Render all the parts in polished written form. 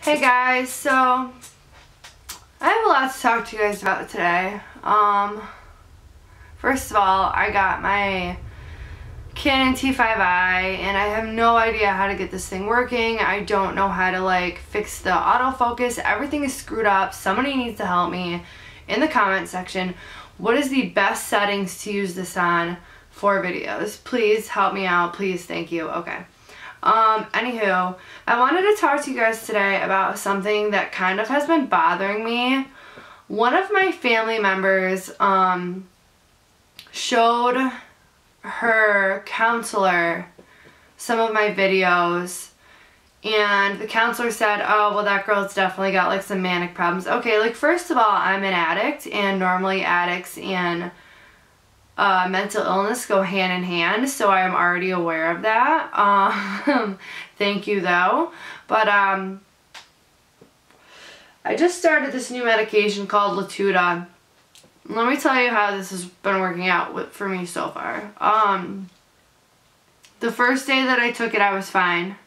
Hey guys, so I have a lot to talk to you guys about today. First of all, I got my Canon T5i and I have no idea how to get this thing working. I don't know how to like fix the autofocus. Everything is screwed up. Somebody needs to help me in the comment section. What is the best settings to use this on for videos? Please help me out. Please, thank you. Okay. Anywho, I wanted to talk to you guys today about something that kind of has been bothering me. One of my family members, showed her counselor some of my videos, and the counselor said, oh, well, that girl's definitely got like some manic problems. Okay, like first of all, I'm an addict, and normally addicts and mental illness go hand in hand, so I'm already aware of that. Thank you though. But I just started this new medication called Latuda. Let me tell you how this has been working out for me so far. The first day that I took it, I was fine.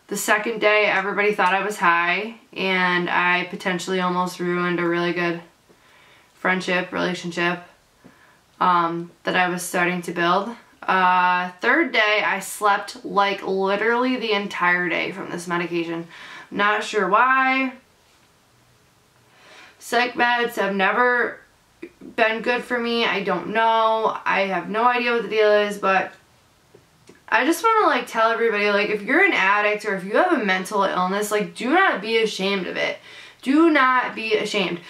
The second day, everybody thought I was high, and I potentially almost ruined a really good relationship that I was starting to build. Third day, I slept like literally the entire day from this medication. Not sure why. Psych meds have never been good for me. I don't know. I have no idea what the deal is, but I just want to like tell everybody, like, if you're an addict or if you have a mental illness, like, do not be ashamed of it. Do not be ashamed.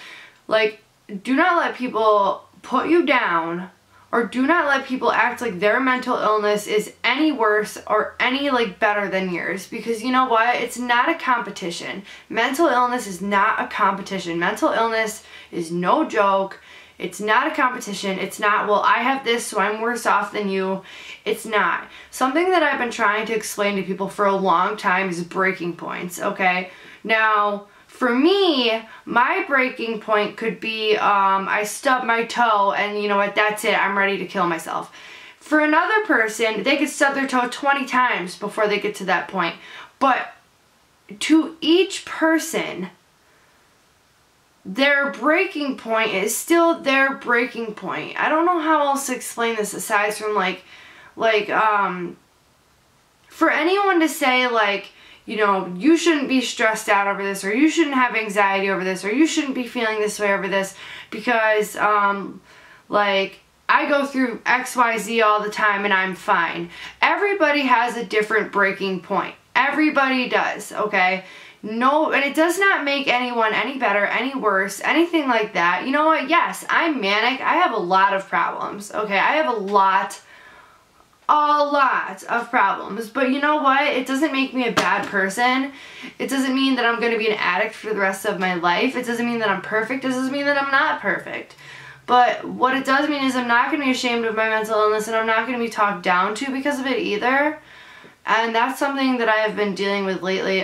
Like, do not let people put you down, or do not let people act like their mental illness is any worse or any like better than yours, because you know what? It's not a competition. Mental illness is not a competition. Mental illness is no joke. It's not a competition. It's not, well, I have this, so I'm worse off than you. It's not. Something that I've been trying to explain to people for a long time is breaking points, okay? Now, for me, my breaking point could be I stub my toe and you know what, that's it, I'm ready to kill myself. For another person, they could stub their toe 20 times before they get to that point. But to each person, their breaking point is still their breaking point. I don't know how else to explain this aside from for anyone to say like, you know, you shouldn't be stressed out over this, or you shouldn't have anxiety over this, or you shouldn't be feeling this way over this because, like, I go through XYZ all the time and I'm fine. Everybody has a different breaking point. Everybody does, okay? No, and it does not make anyone any better, any worse, anything like that. You know what? Yes, I'm manic. I have a lot of problems, okay? I have a lot of problems, but you know what? It doesn't make me a bad person. It doesn't mean that I'm going to be an addict for the rest of my life. It doesn't mean that I'm perfect. It doesn't mean that I'm not perfect. But what it does mean is I'm not going to be ashamed of my mental illness, and I'm not going to be talked down to because of it either. And that's something that I have been dealing with lately.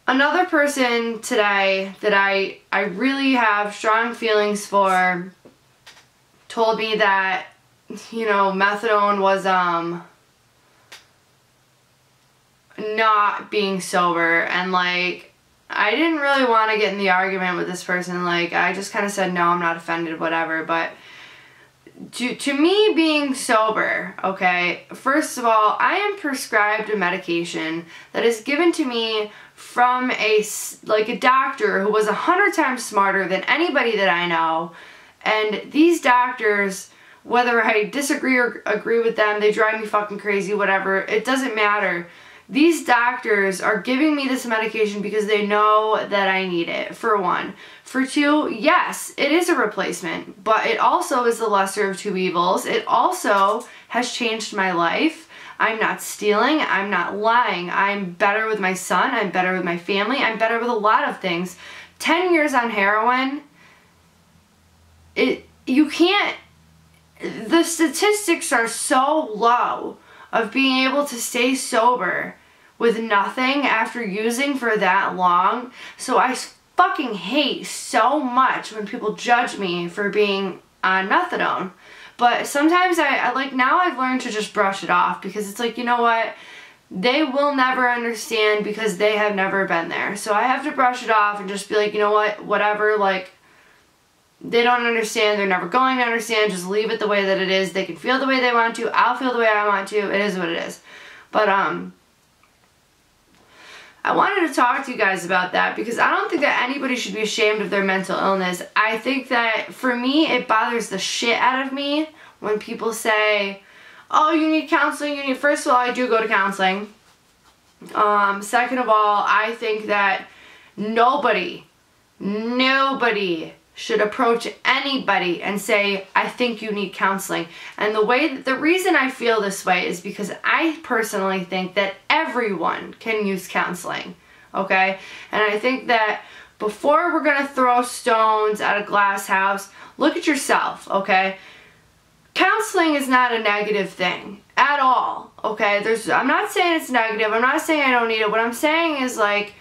Another person today that I really have strong feelings for told me that, you know, methadone was not being sober, and like I didn't really want to get in the argument with this person. Like, I just kind of said no, I'm not offended, whatever. But to me, being sober, okay, first of all, I am prescribed a medication that is given to me from a doctor who was 100 times smarter than anybody that I know. And these doctors, whether I disagree or agree with them, they drive me fucking crazy, whatever, it doesn't matter. These doctors are giving me this medication because they know that I need it, for one. For two, yes, it is a replacement, but it also is the lesser of two evils. It also has changed my life. I'm not stealing, I'm not lying, I'm better with my son, I'm better with my family, I'm better with a lot of things. 10 years on heroin, you can't, the statistics are so low of being able to stay sober with nothing after using for that long. So I fucking hate so much when people judge me for being on methadone. But sometimes I like, now I've learned to just brush it off, because it's like, you know what? they will never understand because they have never been there. So I have to brush it off and just be like, you know what, whatever, like, they don't understand, they're never going to understand, just leave it the way that it is. They can feel the way they want to, I'll feel the way I want to, it is what it is. But, I wanted to talk to you guys about that because I don't think that anybody should be ashamed of their mental illness. I think that, for me, it bothers the shit out of me when people say, oh, you need counseling, first of all, I do go to counseling. Second of all, I think that nobody should approach anybody and say, I think you need counseling. And the reason I feel this way is because I personally think that everyone can use counseling, okay? And I think that before we're gonna throw stones at a glass house, look at yourself, okay? Counseling is not a negative thing at all, okay? I'm not saying it's negative, I'm not saying I don't need it. What I'm saying is, like,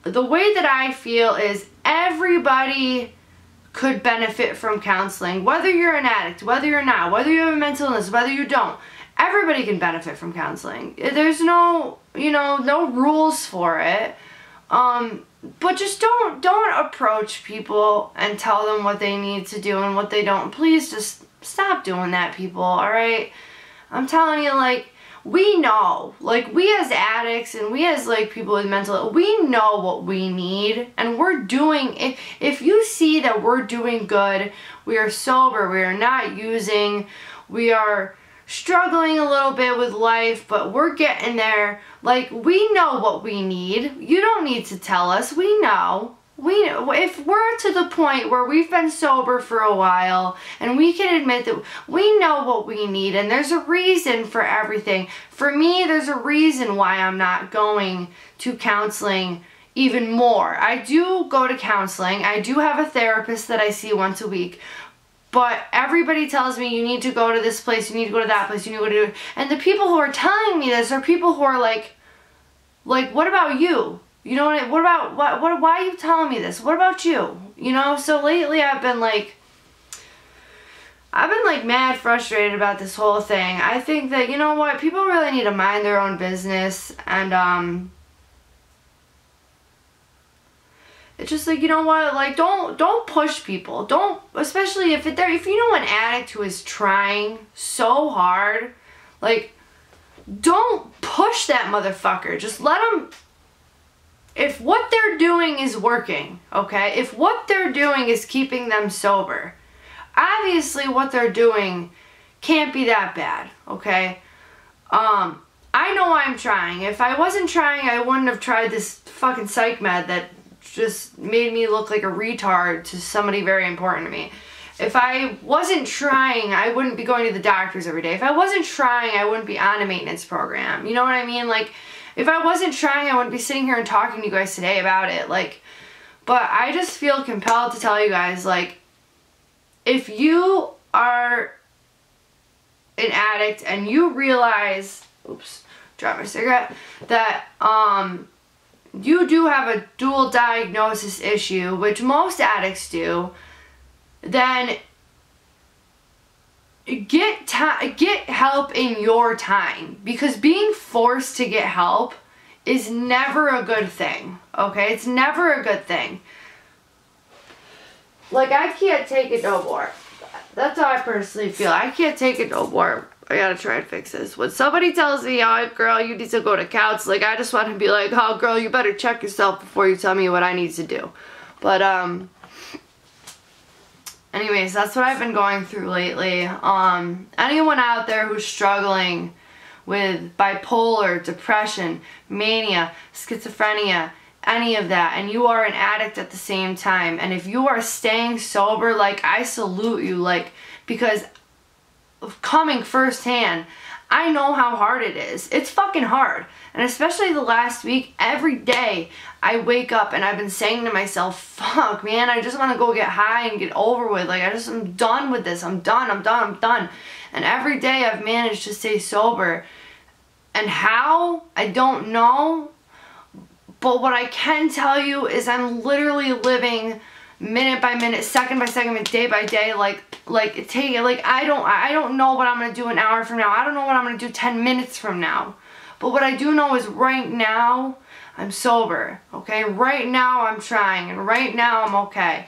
the way that I feel is everybody could benefit from counseling, whether you're an addict, whether you're not, whether you have a mental illness, whether you don't. Everybody can benefit from counseling. There's no, no rules for it. But just don't approach people and tell them what they need to do and what they don't. Please just stop doing that, people, alright? I'm telling you, like, we know, like, we as addicts and we as, like, people with mental, we know what we need, and we're doing, if you see that we're doing good, we are sober, we are not using, we are struggling a little bit with life, but we're getting there, like, we know what we need. You don't need to tell us, we know. If we're to the point where we've been sober for a while and we can admit that we know what we need, and there's a reason for everything. For me, there's a reason why I'm not going to counseling even more. I do go to counseling. I do have a therapist that I see once a week. But everybody tells me you need to go to this place, you need to go to that place, you need to go to... And the people who are telling me this are people who are like, what about you? You know what about, why are you telling me this? What about you? You know, so lately I've been like mad frustrated about this whole thing. I think that, you know what, people really need to mind their own business, and it's just like, you know what, like, don't push people. Don't, especially if you know an addict who is trying so hard, like, don't push that motherfucker. Just let them. If what they're doing is working, okay, if what they're doing is keeping them sober, obviously what they're doing can't be that bad, okay? I know I'm trying. If I wasn't trying, I wouldn't have tried this fucking psych med that just made me look like a retard to somebody very important to me. If I wasn't trying, I wouldn't be going to the doctors every day. If I wasn't trying, I wouldn't be on a maintenance program. You know what I mean? Like, if I wasn't trying, I wouldn't be sitting here and talking to you guys today about it. Like, but I just feel compelled to tell you guys, like, if you are an addict and you realize, oops, dropped my cigarette, that you do have a dual diagnosis issue, which most addicts do, then get help in your time, because being forced to get help is never a good thing, okay? It's never a good thing. Like, I can't take it no more. That's how I personally feel. I can't take it no more. I gotta try and fix this. When somebody tells me, oh, girl, you need to go to counseling, I just want to be like, oh, girl, you better check yourself before you tell me what I need to do. But, anyways, that's what I've been going through lately. Anyone out there who's struggling with bipolar, depression, mania, schizophrenia, any of that, and you are an addict at the same time, and if you are staying sober, like, I salute you, like, because coming firsthand, I know how hard it is. It's fucking hard. And especially the last week, every day I wake up and I've been saying to myself, fuck, man, I just want to go get high and get over with. Like, I'm done with this. I'm done. And every day I've managed to stay sober. And how? I don't know. But what I can tell you is I'm literally living minute by minute, second by second, day by day, I don't know what I'm gonna do an hour from now. I don't know what I'm gonna do 10 minutes from now. But what I do know is right now, I'm sober, okay? Right now, I'm trying, and right now, I'm okay.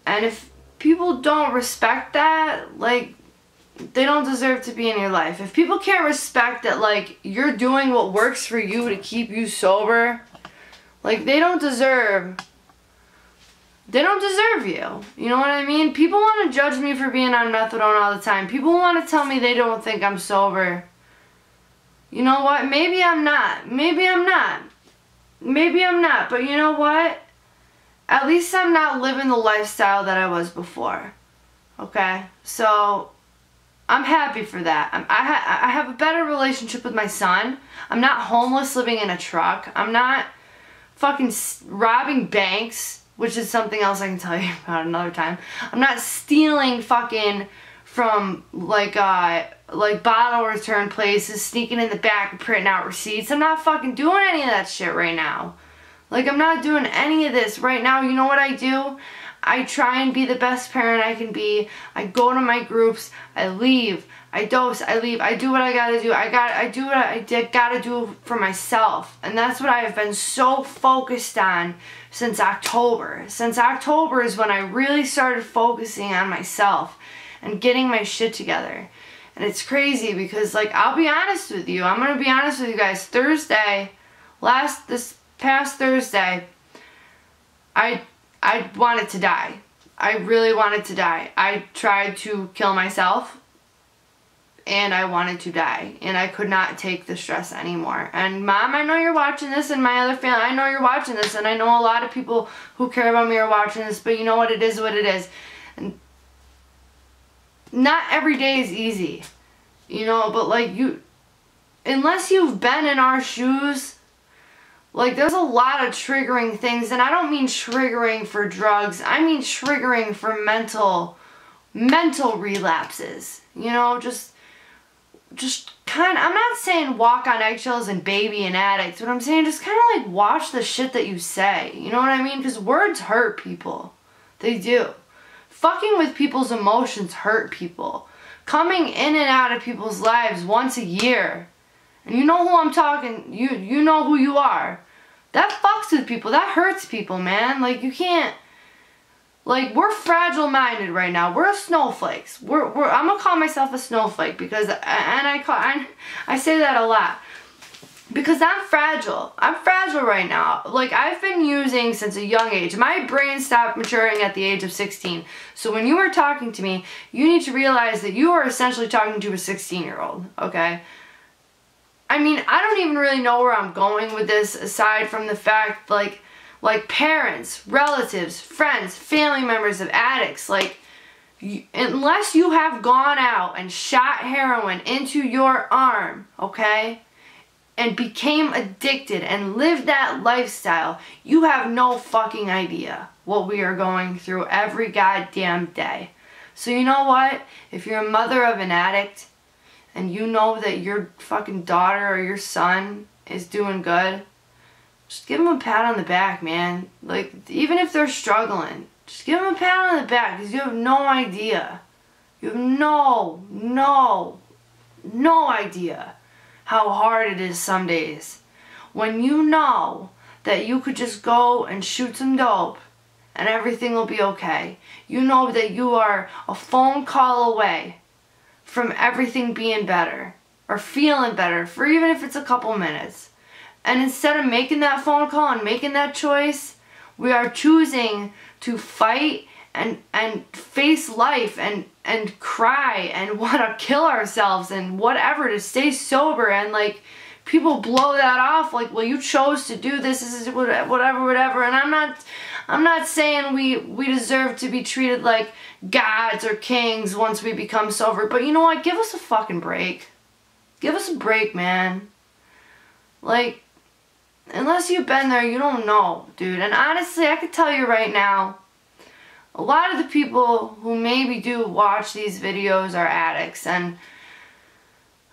And if people don't respect that, like, they don't deserve to be in your life. If people can't respect that, like, you're doing what works for you to keep you sober, like, they don't deserve you. You know what I mean? People want to judge me for being on methadone all the time. People want to tell me they don't think I'm sober. You know what? Maybe I'm not. Maybe I'm not. Maybe I'm not. But you know what? At least I'm not living the lifestyle that I was before. Okay? So, I'm happy for that. I have a better relationship with my son. I'm not homeless living in a truck. I'm not fucking robbing banks, which is something else I can tell you about another time. I'm not stealing fucking from like bottle return places, sneaking in the back and printing out receipts. I'm not fucking doing any of that shit right now. Like, I'm not doing any of this right now. You know what I do? I try and be the best parent I can be. I go to my groups. I leave. I dose. I leave. I do what I gotta do. I do what I gotta do for myself. And that's what I have been so focused on since October. Since October is when I really started focusing on myself and getting my shit together. And it's crazy because, like, I'll be honest with you. I'm gonna be honest with you guys. This past Thursday, I wanted to die. I really wanted to die. I tried to kill myself, and I wanted to die, and I could not take the stress anymore. And Mom, I know you're watching this, and my other family, I know you're watching this, and I know a lot of people who care about me are watching this, but you know what, it is what it is. And not every day is easy, you know, but like unless you've been in our shoes, like, there's a lot of triggering things, and I don't mean triggering for drugs. I mean triggering for mental relapses. You know, just kind of, I'm not saying walk on eggshells and baby an addict. What I'm saying, just kind of like watch the shit that you say. You know what I mean? Because words hurt people. They do. Fucking with people's emotions hurt people. Coming in and out of people's lives once a year. And you know who I'm talking, you know who you are. That fucks with people. That hurts people, man. Like, you can't, like, we're fragile-minded right now. We're snowflakes. I'm gonna call myself a snowflake because, and I say that a lot. Because I'm fragile. I'm fragile right now. Like, I've been using since a young age. My brain stopped maturing at the age of 16. So when you are talking to me, you need to realize that you are essentially talking to a 16-year-old, okay? I mean, I don't even really know where I'm going with this aside from the fact, like parents, relatives, friends, family members of addicts, like, unless you have gone out and shot heroin into your arm, okay, and became addicted and lived that lifestyle, you have no fucking idea what we are going through every goddamn day. So you know what? If you're a mother of an addict, and you know that your fucking daughter or your son is doing good, just give them a pat on the back, man. Like, even if they're struggling, just give them a pat on the back, because you have no idea. You have no idea how hard it is some days. When you know that you could just go and shoot some dope and everything will be okay. You know that you are a phone call away from everything being better or feeling better for even if it's a couple minutes. And instead of making that phone call and making that choice, we are choosing to fight and face life and cry and want to kill ourselves and whatever to stay sober. And like, people blow that off like, well, you chose to do this is whatever. And I'm not saying we deserve to be treated like gods or kings once we become sober, but you know what? Give us a fucking break. Give us a break, man. Like, unless you've been there, you don't know, dude. And honestly, I could tell you right now, a lot of the people who maybe do watch these videos are addicts, and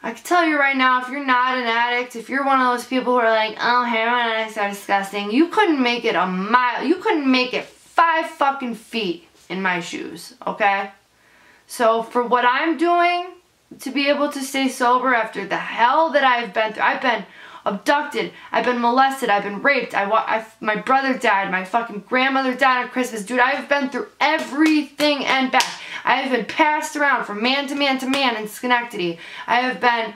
I can tell you right now, if you're not an addict, if you're one of those people who are like, oh, heroin addicts are disgusting, you couldn't make it a mile, you couldn't make it 5 fucking feet in my shoes, okay? So for what I'm doing, to be able to stay sober after the hell that I've been through. I've been abducted, I've been molested, I've been raped, my brother died, my fucking grandmother died on Christmas. Dude, I've been through everything and back. I have been passed around from man to man to man in Schenectady. I have been,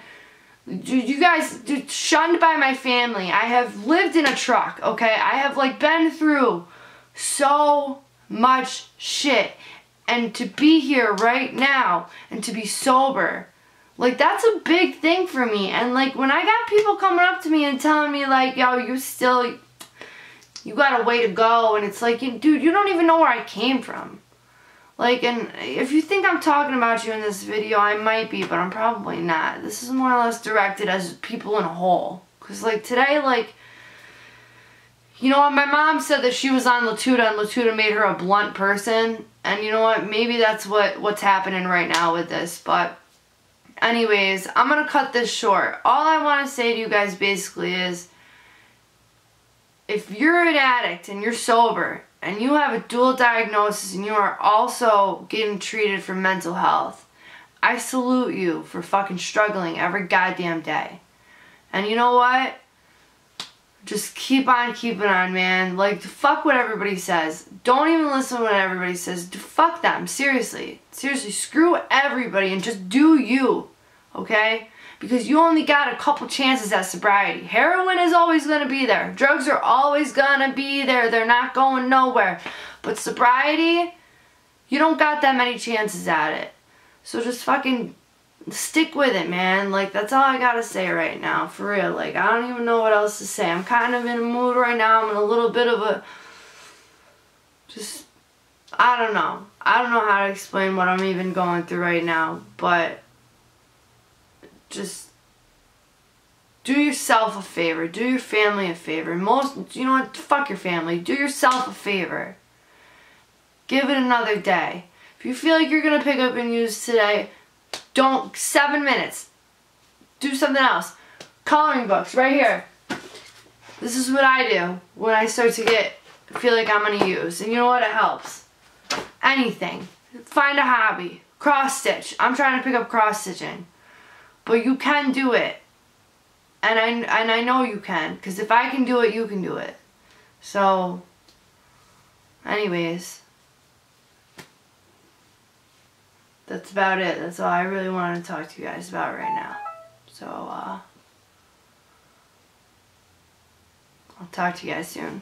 you guys, shunned by my family. I have lived in a truck, okay? I have like been through so much shit. And to be here right now and to be sober, like, that's a big thing for me. And like, when I got people coming up to me and telling me like, yo, you got a way to go, and it's like, dude, you don't even know where I came from. Like, and if you think I'm talking about you in this video, I might be, but I'm probably not. This is more or less directed as people in a whole. Because like today, like, you know what, my mom said that she was on Latuda and Latuda made her a blunt person. And you know what, maybe that's what's happening right now with this, but anyways, I'm going to cut this short. All I want to say to you guys basically is, if you're an addict and you're sober and you have a dual diagnosis and you are also getting treated for mental health, I salute you for fucking struggling every goddamn day. And you know what? Just keep on keeping on, man. Like, fuck what everybody says. Don't even listen to what everybody says. Fuck them. Seriously. Seriously, screw everybody and just do you. Okay? Because you only got a couple chances at sobriety. Heroin is always going to be there. Drugs are always going to be there. They're not going nowhere. But sobriety, you don't got that many chances at it. So just fucking stick with it, man. Like, that's all I gotta say right now, for real. Like, I don't even know what else to say. I'm kind of in a mood right now. I'm in a little bit of a, just, I don't know. I don't know how to explain what I'm even going through right now, but just do yourself a favor. Do your family a favor. You know what? Fuck your family. Do yourself a favor. Give it another day. If you feel like you're gonna pick up and use today, don't, 7 minutes. Do something else. Coloring books, right here. This is what I do when I start to feel like I'm going to use. And you know what? It helps. Anything. Find a hobby. Cross stitch. I'm trying to pick up cross stitching. But you can do it. And I know you can. Because if I can do it, you can do it. So, anyways. That's about it. That's all I really wanted to talk to you guys about right now. So, I'll talk to you guys soon.